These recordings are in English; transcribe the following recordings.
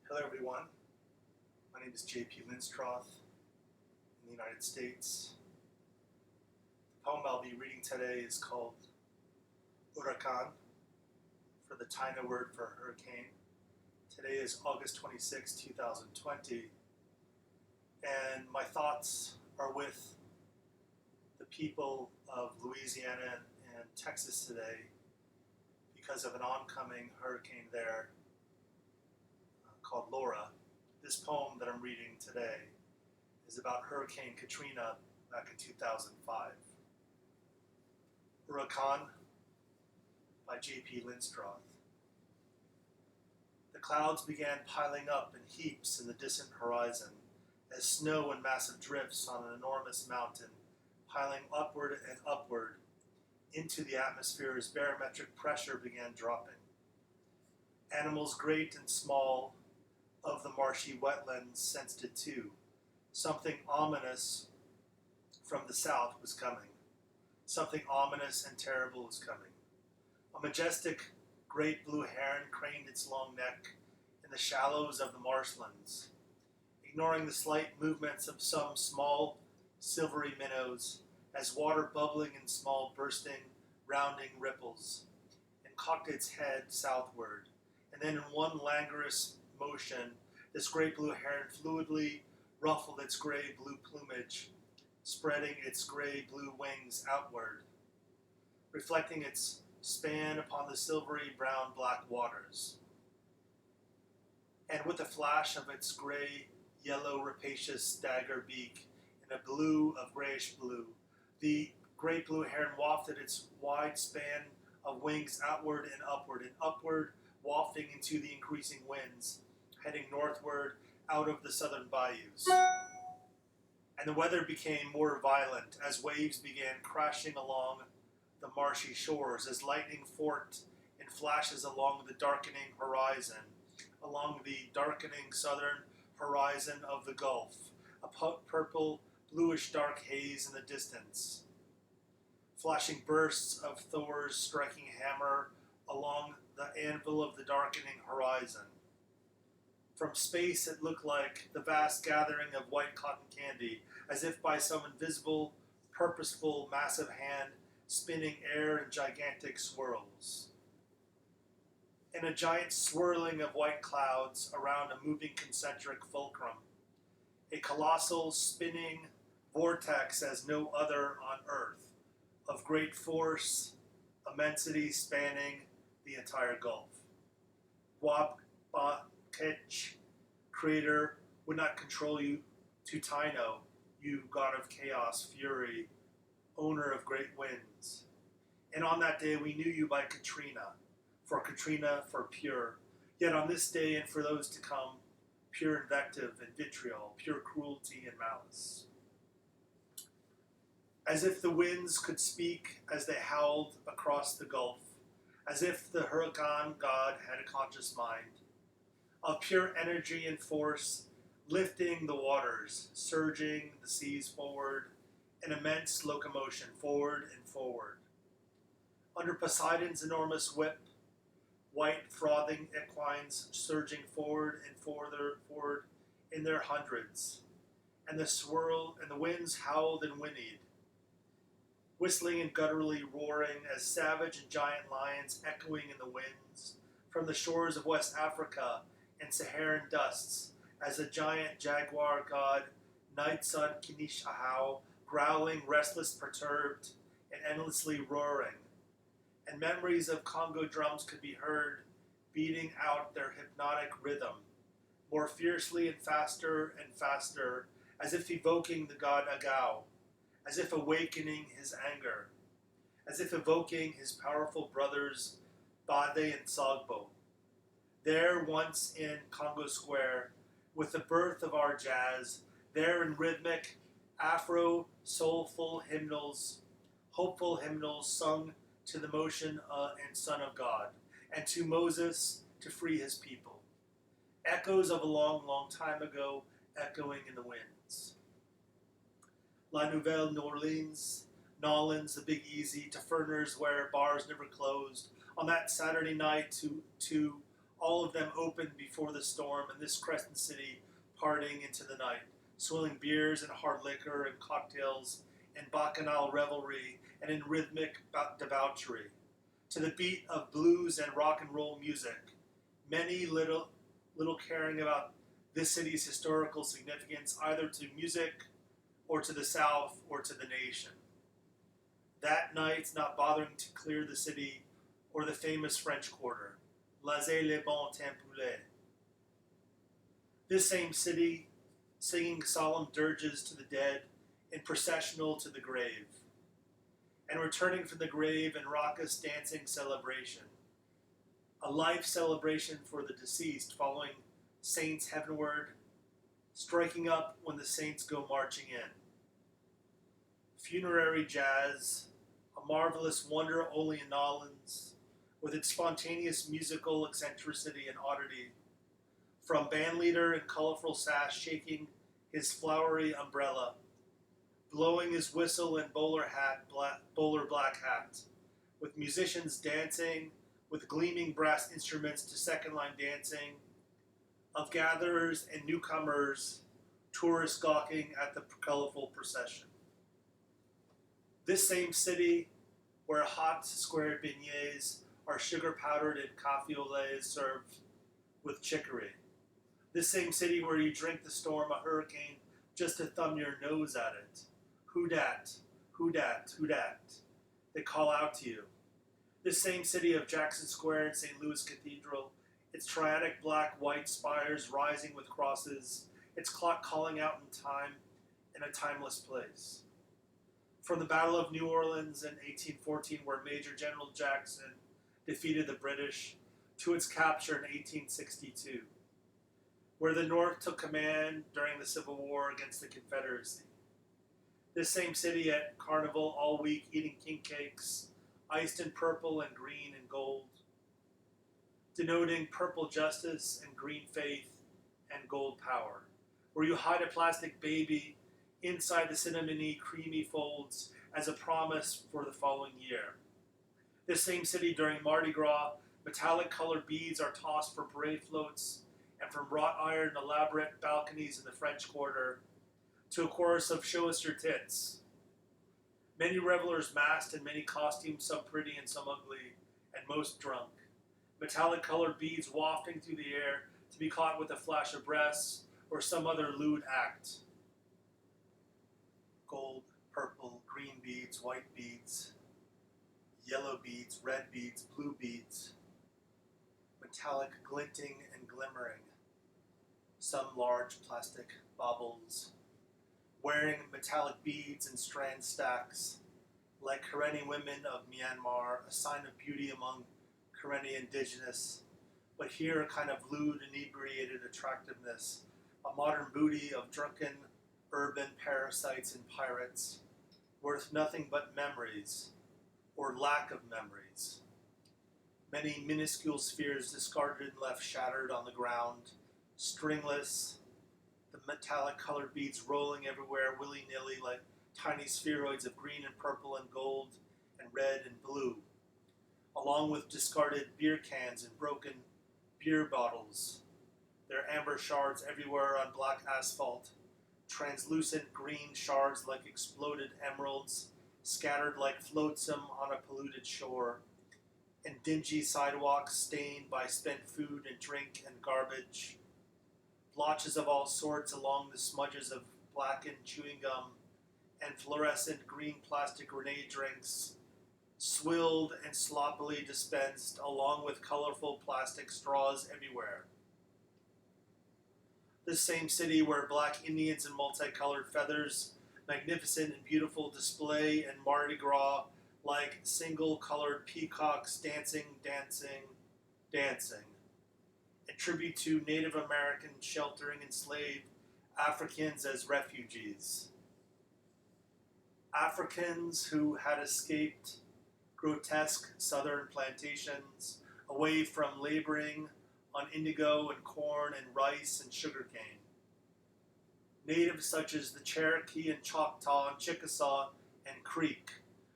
Hello everyone, my name is J.P. Linstroth in the United States. The poem I'll be reading today is called Hurakan, for the Taino word for hurricane. Today is August 26, 2020, and my thoughts are with the people of Louisiana and Texas today because of an oncoming hurricane there called Laura. This poem that I'm reading today is about Hurricane Katrina back in 2005. Hurakan by J.P. Linstroth. The clouds began piling up in heaps in the distant horizon as snow and massive drifts on an enormous mountain, piling upward and upward into the atmosphere as barometric pressure began dropping. Animals great and small of the marshy wetlands sensed it too. Something ominous from the south was coming. Something ominous and terrible was coming. A majestic great blue heron craned its long neck in the shallows of the marshlands, ignoring the slight movements of some small silvery minnows as water bubbling in small bursting, rounding ripples, and cocked its head southward, and then in one languorous motion, this great blue heron fluidly ruffled its gray-blue plumage, spreading its gray-blue wings outward, reflecting its span upon the silvery brown-black waters. And with a flash of its gray-yellow rapacious dagger beak in a blue of grayish blue, the great blue heron wafted its wide span of wings outward, wafting into the increasing winds, heading northward out of the southern bayous. And the weather became more violent as waves began crashing along the marshy shores, as lightning forked in flashes along the darkening horizon, along the darkening southern horizon of the Gulf, a purple, bluish dark haze in the distance. Flashing bursts of Thor's striking hammer along the anvil of the darkening horizon. From space it looked like the vast gathering of white cotton candy, as if by some invisible, purposeful, massive hand spinning air in gigantic swirls. In a giant swirling of white clouds around a moving concentric fulcrum, a colossal spinning vortex as no other on earth, of great force, immensity spanning the entire Gulf. Ketch, creator, would not control you to Taino, you god of chaos, fury, owner of great winds. And on that day we knew you by Katrina, for pure. Yet on this day and for those to come, pure invective and vitriol, pure cruelty and malice. As if the winds could speak as they howled across the Gulf, as if the Hurakan god had a conscious mind, of pure energy and force, lifting the waters, surging the seas forward, an immense locomotion, forward and forward. Under Poseidon's enormous whip, white frothing equines surging forward and further forward in their hundreds, and the winds howled and whinnied, whistling and gutturally roaring as savage and giant lions echoing in the winds from the shores of West Africa and Saharan dusts, as a giant jaguar god, night sun Kinishahau, growling, restless, perturbed, and endlessly roaring. And memories of Congo drums could be heard beating out their hypnotic rhythm, more fiercely and faster, as if evoking the god Agao, as if awakening his anger, as if evoking his powerful brothers Bade and Sogbo. There once in Congo Square, with the birth of our jazz, there in rhythmic, Afro, soulful hymnals, hopeful hymnals sung to the motion and Son of God, and to Moses to free his people. Echoes of a long, long time ago, echoing in the winds. La Nouvelle Orleans, Nolans, the Big Easy, to Furners where bars never closed, on that Saturday night to all of them open before the storm, and this crescent city partying into the night, swilling beers and hard liquor and cocktails and bacchanal revelry and in rhythmic debauchery, to the beat of blues and rock and roll music, many little caring about this city's historical significance, either to music or to the South or to the nation. That night, not bothering to clear the city or the famous French Quarter, Laissez les bons temps poulet. This same city, singing solemn dirges to the dead and processional to the grave, and returning from the grave in raucous dancing celebration, a life celebration for the deceased, following saints heavenward, striking up when the saints go marching in. Funerary jazz, a marvelous wonder only in Nolans, with its spontaneous musical eccentricity and oddity, from bandleader in colorful sash shaking his flowery umbrella, blowing his whistle and bowler black hat, with musicians dancing, with gleaming brass instruments to second line dancing, of gatherers and newcomers, tourists gawking at the colorful procession. This same city, where hot square beignets are sugar powdered and cafe au lait served with chicory. This same city where you drink the storm, a hurricane, just to thumb your nose at it. Who dat? Who dat? Who dat? They call out to you. This same city of Jackson Square and St. Louis Cathedral, its triadic black-white spires rising with crosses, its clock calling out in time in a timeless place. From the Battle of New Orleans in 1814, where Major General Jackson defeated the British, to its capture in 1862, where the North took command during the Civil War against the Confederacy. This same city at Carnival all week eating king cakes, iced in purple and green and gold, denoting purple justice and green faith and gold power, where you hide a plastic baby inside the cinnamony, creamy folds as a promise for the following year. This same city during Mardi Gras, metallic colored beads are tossed for parade floats, and from wrought iron elaborate balconies in the French Quarter, to a chorus of show us your tits. Many revelers masked in many costumes, some pretty and some ugly, and most drunk. Metallic colored beads wafting through the air to be caught with a flash of breasts or some other lewd act. Gold, purple, green beads, white beads, yellow beads, red beads, blue beads, metallic glinting and glimmering, some large plastic baubles, wearing metallic beads and strand stacks, like Karenni women of Myanmar, a sign of beauty among Karenni indigenous, but here a kind of lewd, inebriated attractiveness, a modern booty of drunken urban parasites and pirates, worth nothing but memories, or lack of memories. Many minuscule spheres discarded and left shattered on the ground, stringless, the metallic colored beads rolling everywhere willy-nilly like tiny spheroids of green and purple and gold and red and blue, along with discarded beer cans and broken beer bottles, their amber shards everywhere on black asphalt, translucent green shards like exploded emeralds, scattered like flotsam on a polluted shore, and dingy sidewalks stained by spent food and drink and garbage, blotches of all sorts along the smudges of blackened chewing gum, and fluorescent green plastic grenade drinks, swilled and sloppily dispensed along with colorful plastic straws everywhere. This same city where black Indians in multicolored feathers, magnificent and beautiful display and Mardi Gras like single-colored peacocks dancing, a tribute to Native Americans sheltering enslaved Africans as refugees. Africans who had escaped grotesque southern plantations away from laboring on indigo and corn and rice and sugarcane. Natives such as the Cherokee and Choctaw and Chickasaw and Creek,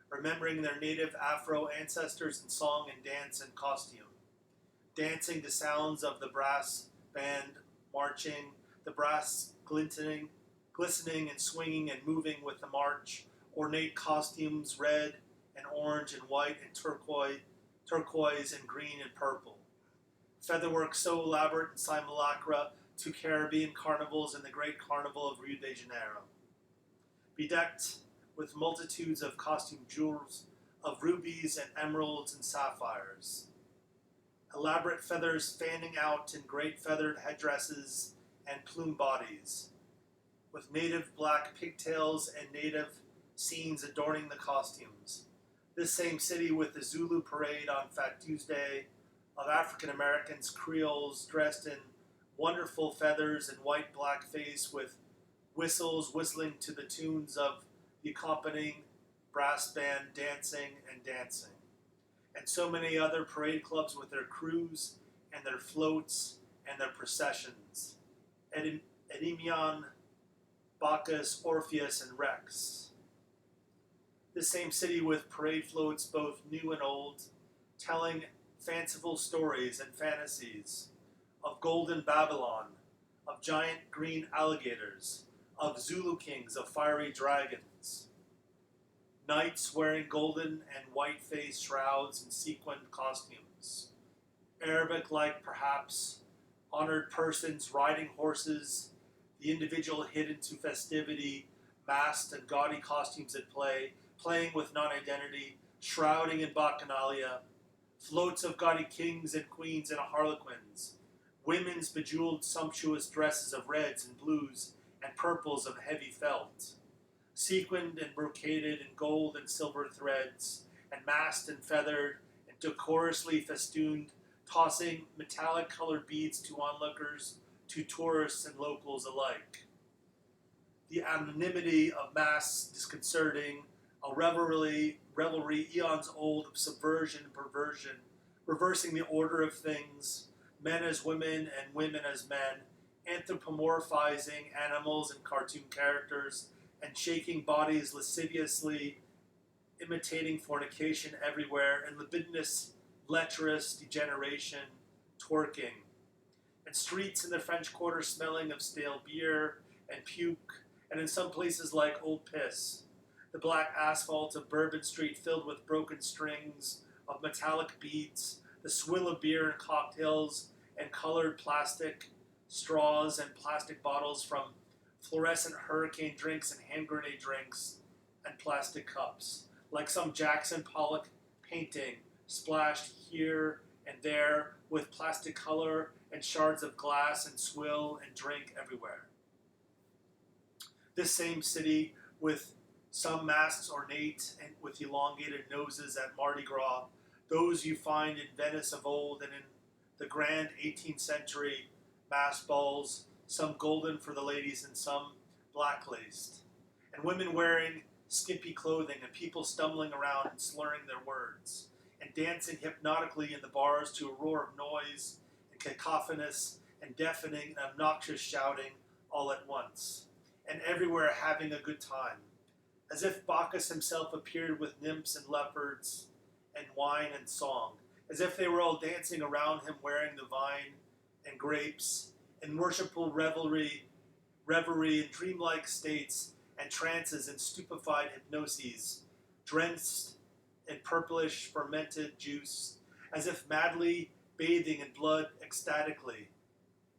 remembering their native Afro ancestors in song and dance and costume. dancing to sounds of the brass band marching, the brass glistening and swinging and moving with the march, ornate costumes, red and orange and white and turquoise and green and purple. Featherwork so elaborate in simulacra to Caribbean carnivals and the great carnival of Rio de Janeiro. Bedecked with multitudes of costume jewels of rubies and emeralds and sapphires. Elaborate feathers fanning out in great feathered headdresses and plume bodies, with native black pigtails and native scenes adorning the costumes. This same city with the Zulu parade on Fat Tuesday of African Americans, Creoles dressed in wonderful feathers and white black face with whistles whistling to the tunes of the accompanying brass band dancing and dancing. And so many other parade clubs with their crews and their floats and their processions. Endymion, Bacchus, Orpheus, and Rex. This same city with parade floats both new and old, telling fanciful stories and fantasies of golden Babylon, of giant green alligators, of Zulu kings, of fiery dragons. Knights wearing golden and white-faced shrouds and sequined costumes. Arabic-like, perhaps, honored persons riding horses, the individual hidden to festivity, masked and gaudy costumes at play, playing with non-identity, shrouding in bacchanalia, floats of gaudy kings and queens and harlequins, women's bejeweled sumptuous dresses of reds and blues and purples of heavy felt, sequined and brocaded in gold and silver threads, and masked and feathered and decorously festooned, tossing metallic colored beads to onlookers, to tourists and locals alike. The anonymity of mass disconcerting, a revelry eons old of subversion and perversion, reversing the order of things, men as women and women as men, anthropomorphizing animals and cartoon characters, and shaking bodies lasciviously, imitating fornication everywhere, and libidinous, lecherous degeneration, twerking. And streets in the French Quarter smelling of stale beer and puke, and in some places like old piss. The black asphalt of Bourbon Street filled with broken strings of metallic beads, the swill of beer and cocktails, and colored plastic straws and plastic bottles from fluorescent hurricane drinks and hand grenade drinks, and plastic cups, like some Jackson Pollock painting, splashed here and there with plastic color and shards of glass and swill and drink everywhere. This same city with some masks ornate and with elongated noses at Mardi Gras, those you find in Venice of old and in the grand 18th century mass balls, some golden for the ladies and some black-laced, and women wearing skimpy clothing and people stumbling around and slurring their words, and dancing hypnotically in the bars to a roar of noise and cacophonous and deafening and obnoxious shouting all at once, and everywhere having a good time, as if Bacchus himself appeared with nymphs and leopards and wine and song, as if they were all dancing around him wearing the vine and grapes, in worshipful revelry in dreamlike states and trances and stupefied hypnoses, drenched in purplish fermented juice, as if madly bathing in blood ecstatically,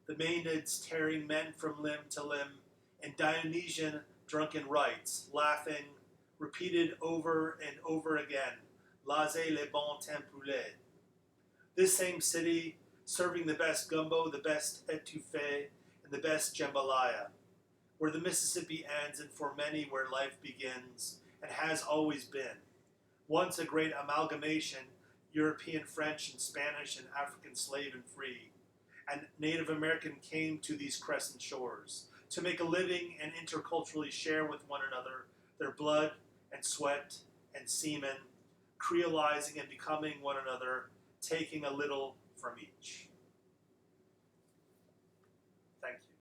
the Maenads tearing men from limb to limb, in Dionysian drunken rites, laughing, repeated over and over again, laissez les bons temps poulet. This same city, serving the best gumbo, the best etouffee, and the best jambalaya, where the Mississippi ends and for many where life begins, and has always been. Once a great amalgamation, European, French, and Spanish, and African slave and free, and Native American came to these crescent shores to make a living and interculturally share with one another their blood and sweat and semen, creolizing and becoming one another, taking a little from each.